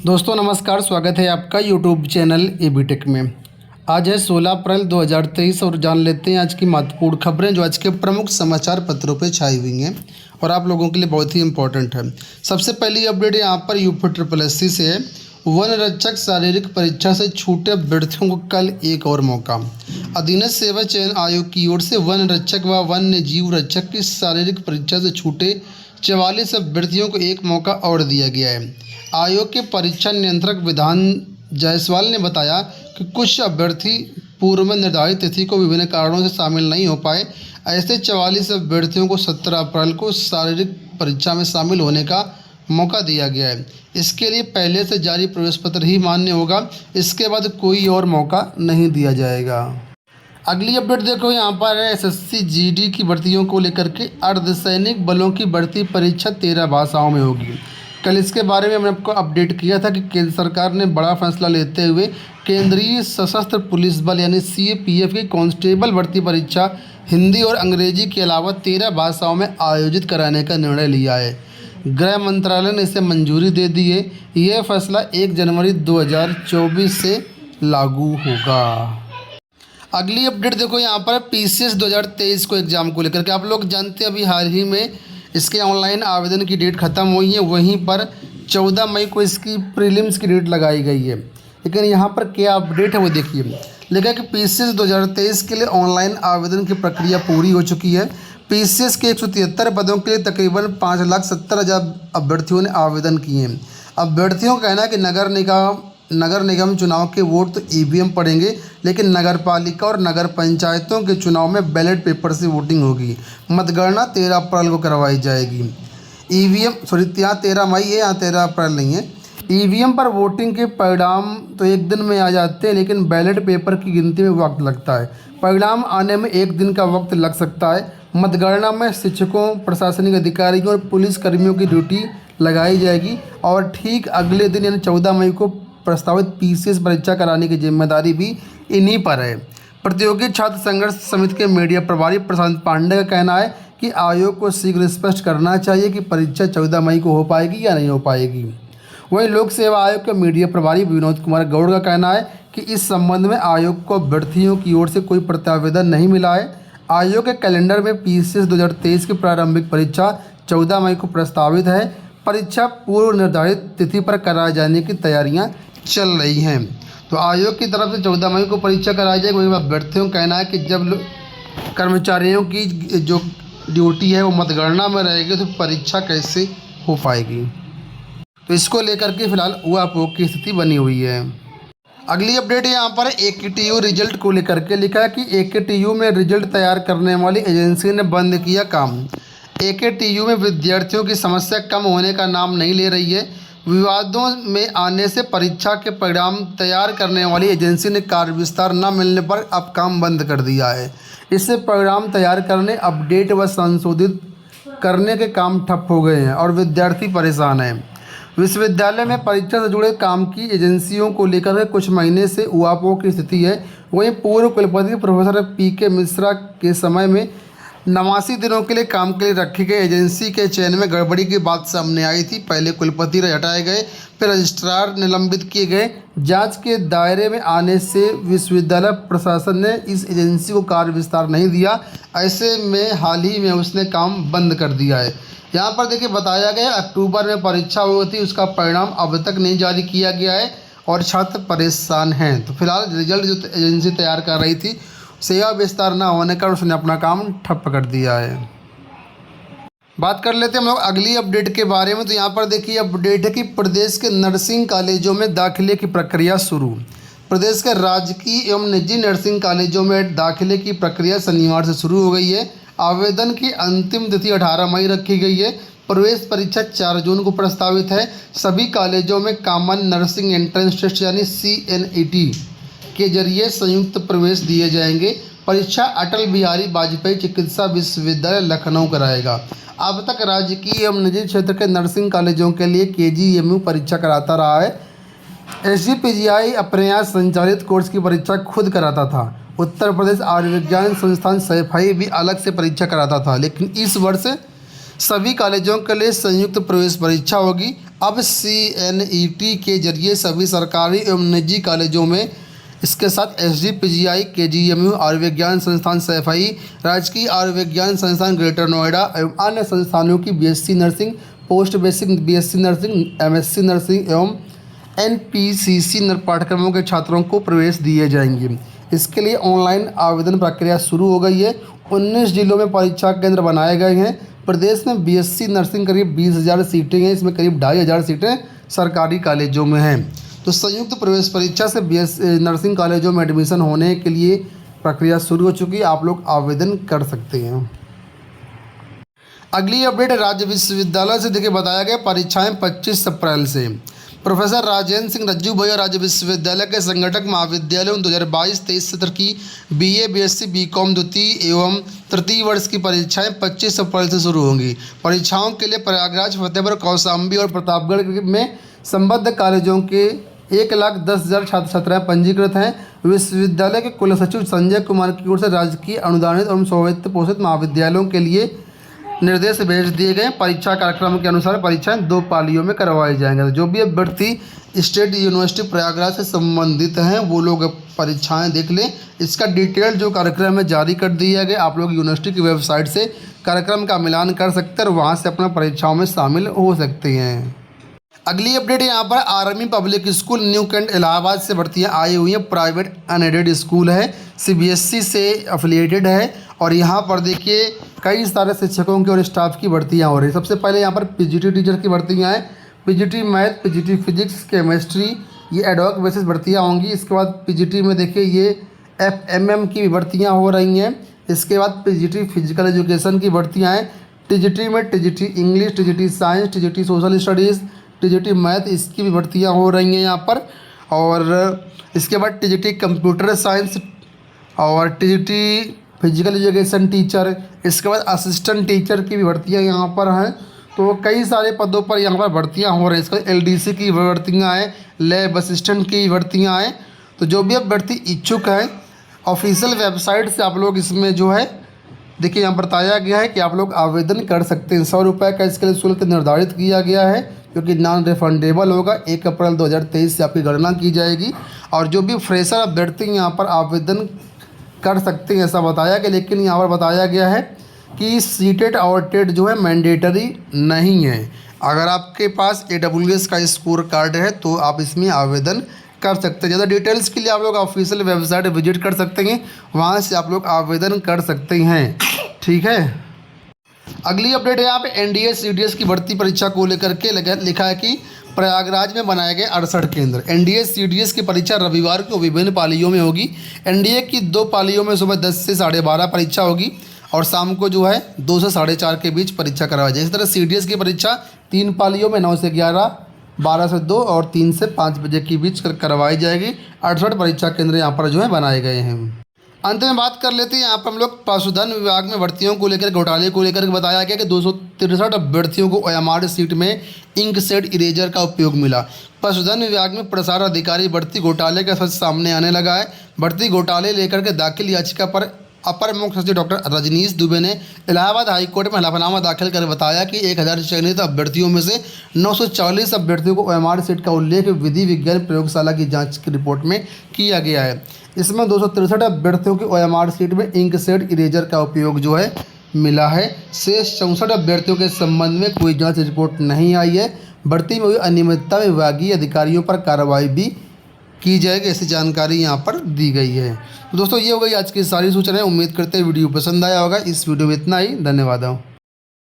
दोस्तों नमस्कार, स्वागत है आपका यूट्यूब चैनल एबी टेक में। आज है 16 अप्रैल 2023 और जान लेते हैं आज की महत्वपूर्ण खबरें जो आज के प्रमुख समाचार पत्रों पर छाई हुई हैं और आप लोगों के लिए बहुत ही इंपॉर्टेंट है। सबसे पहली अपडेट यहाँ पर यूपी से है। वन रक्षक शारीरिक परीक्षा से छूटे अभ्यर्थियों को कल एक और मौका। अधीनस्थ सेवा चयन आयोग की ओर से वन रक्षक व वन्य जीव रक्षक की शारीरिक परीक्षा से छूटे 44 अभ्यर्थियों को एक मौका और दिया गया है। आयोग के परीक्षा नियंत्रक विधान जायसवाल ने बताया कि कुछ अभ्यर्थी पूर्व में निर्धारित तिथि को विभिन्न कारणों से शामिल नहीं हो पाए। ऐसे 44 अभ्यर्थियों को 17 अप्रैल को शारीरिक परीक्षा में शामिल होने का मौका दिया गया है। इसके लिए पहले से जारी प्रवेश पत्र ही मान्य होगा। इसके बाद कोई और मौका नहीं दिया जाएगा। अगली अपडेट देखो, यहाँ पर एसएससी जीडी की भर्तियों को लेकर के अर्धसैनिक बलों की भर्ती परीक्षा 13 भाषाओं में होगी। कल इसके बारे में हमने आपको अपडेट किया था कि केंद्र सरकार ने बड़ा फैसला लेते हुए केंद्रीय सशस्त्र पुलिस बल यानी सीएपीएफ की कांस्टेबल भर्ती परीक्षा हिंदी और अंग्रेजी के अलावा 13 भाषाओं में आयोजित कराने का निर्णय लिया है। गृह मंत्रालय ने इसे मंजूरी दे दी है। यह फैसला 1 जनवरी 2024 से लागू होगा। अगली अपडेट देखो, यहाँ पर पीसीएस 2023 को एग्ज़ाम को लेकर के आप लोग जानते हैं अभी हाल ही में इसके ऑनलाइन आवेदन की डेट ख़त्म हुई है। वहीं पर 14 मई को इसकी प्रीलिम्स की डेट लगाई गई है। लेकिन यहाँ पर क्या अपडेट है वो देखिए। लिखा कि पीसीएस 2023 के लिए ऑनलाइन आवेदन की प्रक्रिया पूरी हो चुकी है। पीसीएस के 173 पदों के लिए तकरीबन 5,70,000 अभ्यर्थियों ने आवेदन किए हैं। अभ्यर्थियों का कहना है कि नगर निगम चुनाव के वोट तो ईवीएम पड़ेंगे, लेकिन नगर पालिका और नगर पंचायतों के चुनाव में बैलेट पेपर से वोटिंग होगी। मतगणना 13 अप्रैल को करवाई जाएगी। यहाँ 13 मई है, यहाँ 13 अप्रैल नहीं है। ईवीएम पर वोटिंग के परिणाम तो एक दिन में आ जाते हैं, लेकिन बैलेट पेपर की गिनती में वक्त लगता है। परिणाम आने में 1 दिन का वक्त लग सकता है। मतगणना में शिक्षकों, प्रशासनिक अधिकारियों और पुलिस कर्मियों की ड्यूटी लगाई जाएगी और ठीक अगले दिन यानी 14 मई को प्रस्तावित पीसीएस परीक्षा कराने की जिम्मेदारी भी इन्हीं पर है। प्रतियोगी छात्र संघर्ष समिति के मीडिया प्रभारी प्रशांत पांडे का कहना है कि आयोग को शीघ्र स्पष्ट करना चाहिए कि परीक्षा 14 मई को हो पाएगी या नहीं हो पाएगी। वहीं लोक सेवा आयोग के मीडिया प्रभारी विनोद कुमार गौड़ का कहना है कि इस संबंध में आयोग को अभ्यर्थियों की ओर से कोई प्रत्यावेदन नहीं मिला है। आयोग के कैलेंडर में पीसीएस 2023 की प्रारंभिक परीक्षा 14 मई को प्रस्तावित है। परीक्षा पूर्व निर्धारित तिथि पर कराए जाने की तैयारियां चल रही हैं। तो आयोग की तरफ से 14 मई को परीक्षा कराई जाएगी। वहीं अभ्यर्थियों का कहना है कि जब कर्मचारियों की जो ड्यूटी है वो मतगणना में रहेगी तो परीक्षा कैसे हो पाएगी। तो इसको लेकर के फिलहाल ऊहापोह की स्थिति बनी हुई है। अगली अपडेट यहाँ पर एकेटीयू रिजल्ट को लेकर के लिखा है कि एकेटीयू में रिजल्ट तैयार करने वाली एजेंसी ने बंद किया काम। एकेटीयू में विद्यार्थियों की समस्या कम होने का नाम नहीं ले रही है। विवादों में आने से परीक्षा के परिणाम तैयार करने वाली एजेंसी ने कार्य विस्तार न मिलने पर अब काम बंद कर दिया है। इससे परिणाम तैयार करने, अपडेट व संशोधित करने के काम ठप हो गए हैं और विद्यार्थी परेशान हैं। विश्वविद्यालय में परीक्षा से जुड़े काम की एजेंसियों को लेकर कुछ महीने से ऊहापोह की स्थिति है। वहीं पूर्व कुलपति प्रोफेसर पीके मिश्रा के समय में 89 दिनों के लिए काम के लिए रखी गई एजेंसी के चयन में गड़बड़ी की बात सामने आई थी। पहले कुलपति हटाए गए, फिर रजिस्ट्रार निलंबित किए गए। जांच के दायरे में आने से विश्वविद्यालय प्रशासन ने इस एजेंसी को कार्य विस्तार नहीं दिया। ऐसे में हाल ही में उसने काम बंद कर दिया है। यहाँ पर देखिए बताया गया अक्टूबर में परीक्षा हुई थी, उसका परिणाम अब तक नहीं जारी किया गया है और छात्र परेशान हैं। तो फिलहाल रिजल्ट जो एजेंसी तैयार कर रही थी सेवा विस्तार न होने का उसने अपना काम ठप कर दिया है। बात कर लेते हैं हम लोग अगली अपडेट के बारे में। तो यहाँ पर देखिए अपडेट है कि प्रदेश के नर्सिंग कॉलेजों में दाखिले की प्रक्रिया शुरू। प्रदेश के राजकीय एवं निजी नर्सिंग कॉलेजों में दाखिले की प्रक्रिया शनिवार से शुरू हो गई है। आवेदन की अंतिम तिथि 18 मई रखी गई है। प्रवेश परीक्षा 4 जून को प्रस्तावित है। सभी कॉलेजों में कॉमन नर्सिंग एंट्रेंस टेस्ट यानी CNET के जरिए संयुक्त प्रवेश दिए जाएंगे। परीक्षा अटल बिहारी वाजपेयी चिकित्सा विश्वविद्यालय लखनऊ कराएगा। अब तक राजकीय एवं निजी क्षेत्र के नर्सिंग कॉलेजों के लिए KGMU परीक्षा कराता रहा है। SGPGI अपने यहाँ संचालित कोर्स की परीक्षा खुद कराता था। उत्तर प्रदेश आयुर्विज्ञान संस्थान सैफई भी अलग से परीक्षा कराता था, लेकिन इस वर्ष सभी कॉलेजों के लिए संयुक्त प्रवेश परीक्षा होगी। अब CNET के जरिए सभी सरकारी एवं निजी कॉलेजों में इसके साथ SD PGI KGMU आयुर्विज्ञान संस्थान सैफई, राजकीय आयुर्विज्ञान संस्थान ग्रेटर नोएडा एवं अन्य संस्थानों की BSc nursing, post basic BSc nursing, MSc nursing एवं NPCC पाठ्यक्रमों के छात्रों को प्रवेश दिए जाएंगे। इसके लिए ऑनलाइन आवेदन प्रक्रिया शुरू हो गई है। 19 जिलों में परीक्षा केंद्र बनाए गए हैं। प्रदेश में BSc नर्सिंग करीब 20,000 सीटें हैं, इसमें करीब 2,500 सीटें सरकारी कॉलेजों में हैं। तो संयुक्त प्रवेश परीक्षा से BSc नर्सिंग कॉलेजों में एडमिशन होने के लिए प्रक्रिया शुरू हो चुकी है। आप लोग आवेदन कर सकते हैं। अगली अपडेट राज्य विश्वविद्यालय से देखिए बताया गया परीक्षाएं 25 अप्रैल से। प्रोफेसर राजेंद्र सिंह रज्जू भैया राज्य विश्वविद्यालय के संगठक महाविद्यालयों 2022-23 सत्र की BA BSc BCom द्वितीय एवं तृतीय वर्ष की परीक्षाएं 25 अप्रैल से शुरू होंगी। परीक्षाओं के लिए प्रयागराज, फतेहपुर, कौशाम्बी और प्रतापगढ़ में संबद्ध कॉलेजों के 1,10,000 छात्र छात्राएं पंजीकृत हैं। विश्वविद्यालय के कुल सचिव संजय कुमार की ओर से राजकीय अनुदानित एवं स्वायत्त पोषित महाविद्यालयों के लिए निर्देश भेज दिए गए। परीक्षा कार्यक्रम के अनुसार परीक्षाएं 2 पालियों में करवाई जाएंगे। जो भी अभ्यर्थी स्टेट यूनिवर्सिटी प्रयागराज से संबंधित हैं वो लोग परीक्षाएं देख लें। इसका डिटेल जो कार्यक्रम है जारी कर दिया गया। आप लोग यूनिवर्सिटी की वेबसाइट से कार्यक्रम का मिलान कर सकते हैं और वहाँ से अपना परीक्षाओं में शामिल हो सकते हैं। अगली अपडेट यहाँ पर army public school new cantt Allahabad से भर्तियाँ आई हुई हैं। प्राइवेट अनएडेड स्कूल है, CBSE से एफिलिएटेड है और यहाँ पर देखिए कई सारे शिक्षकों की और स्टाफ की भर्तियाँ हो रही हैं। सबसे पहले यहाँ पर PGT टीचर की भर्तियाँ हैं। PGT math, PGT physics, chemistry, ये एडॉक बेसिस भर्तियाँ होंगी। इसके बाद PGT में देखिए ये FMM की भी भर्तियाँ हो रही हैं। इसके बाद PGT फिजिकल एजुकेशन की भर्तियाँ हैं। TGT में TGT English, TGT science, TGT social studies, TGT math, इसकी भी भर्तियाँ हो रही हैं यहाँ पर। और इसके बाद TGT कंप्यूटर साइंस और TGT फिजिकल एजुकेशन टीचर, इसके बाद असिस्टेंट टीचर की भी भर्तियाँ यहाँ पर हैं। तो कई सारे पदों पर यहाँ पर भर्तियाँ हो रही हैं। इसके बाद LDC की भर्तियाँ हैं, लैब असिस्टेंट की भर्तियाँ हैं। तो जो भी अभ्यर्थी इच्छुक हैं ऑफिशियल वेबसाइट से आप लोग इसमें जो है देखिए यहाँ बताया गया है कि आप लोग आवेदन कर सकते हैं। 100 रुपये का इसके लिए शुल्क निर्धारित किया गया है क्योंकि नॉन रिफंडेबल होगा। 1 अप्रैल 2023 से आपकी गणना की जाएगी। और जो भी फ्रेशर अभ्यर्थी यहाँ पर आवेदन कर सकते हैं ऐसा बताया गया। लेकिन यहाँ पर बताया गया है कि सीटेट और टेट जो है मैंडेटरी नहीं है। अगर आपके पास AWS का स्कोर कार्ड है तो आप इसमें आवेदन कर सकते हैं। ज़्यादा डिटेल्स के लिए आप लोग ऑफिशियल वेबसाइट विजिट कर सकते हैं, वहाँ से आप लोग आवेदन कर सकते हैं। ठीक है। अगली अपडेट है यहाँ पे NDA CDS की भर्ती परीक्षा को लेकर के लिखा है कि प्रयागराज में बनाए गए 68 केंद्र। NDA CDS की परीक्षा रविवार को विभिन्न पालियों में होगी। NDA की 2 पालियों में सुबह 10 से 12:30 परीक्षा होगी और शाम को जो है 2 से 4:30 के बीच परीक्षा करवाई जाएगी। इस तरह CDS की परीक्षा 3 पालियों में 9 से 11, 12 से 2 और 3 से 5 बजे के बीच करवाई जाएगी। 68 परीक्षा केंद्र यहाँ पर जो है बनाए गए हैं। अंत में बात कर लेते हैं यहाँ पर हम लोग पशुधन विभाग में भर्तियों को लेकर घोटाले को लेकर बताया गया कि 263 अभ्यर्थियों को OMR सीट में इंक सेट इरेजर का उपयोग मिला। पशुधन विभाग में प्रसार अधिकारी भर्ती घोटाले का सच सामने आने लगा है। भर्ती घोटाले लेकर के दाखिल याचिका पर अपर मुख्य सचिव डॉक्टर रजनीश दुबे ने इलाहाबाद हाईकोर्ट में हलफनामा दाखिल कर बताया कि 1000 चयनित अभ्यर्थियों में से 940 अभ्यर्थियों को OMR सीट का उल्लेख विधि विज्ञान प्रयोगशाला की जांच की रिपोर्ट में किया गया है। इसमें 263 अभ्यर्थियों की OMR सीट में इंक सेट इरेजर का उपयोग जो है मिला है। शेष 64 अभ्यर्थियों के संबंध में कोई जाँच रिपोर्ट नहीं आई है। भर्ती में हुई अनियमितता में विभागीय अधिकारियों पर कार्रवाई भी की जाएगी, ऐसी जानकारी यहाँ पर दी गई है। तो दोस्तों ये हो गई आज की सारी सूचनाएं। उम्मीद करते हैं वीडियो पसंद आया होगा। इस वीडियो में इतना ही। धन्यवाद।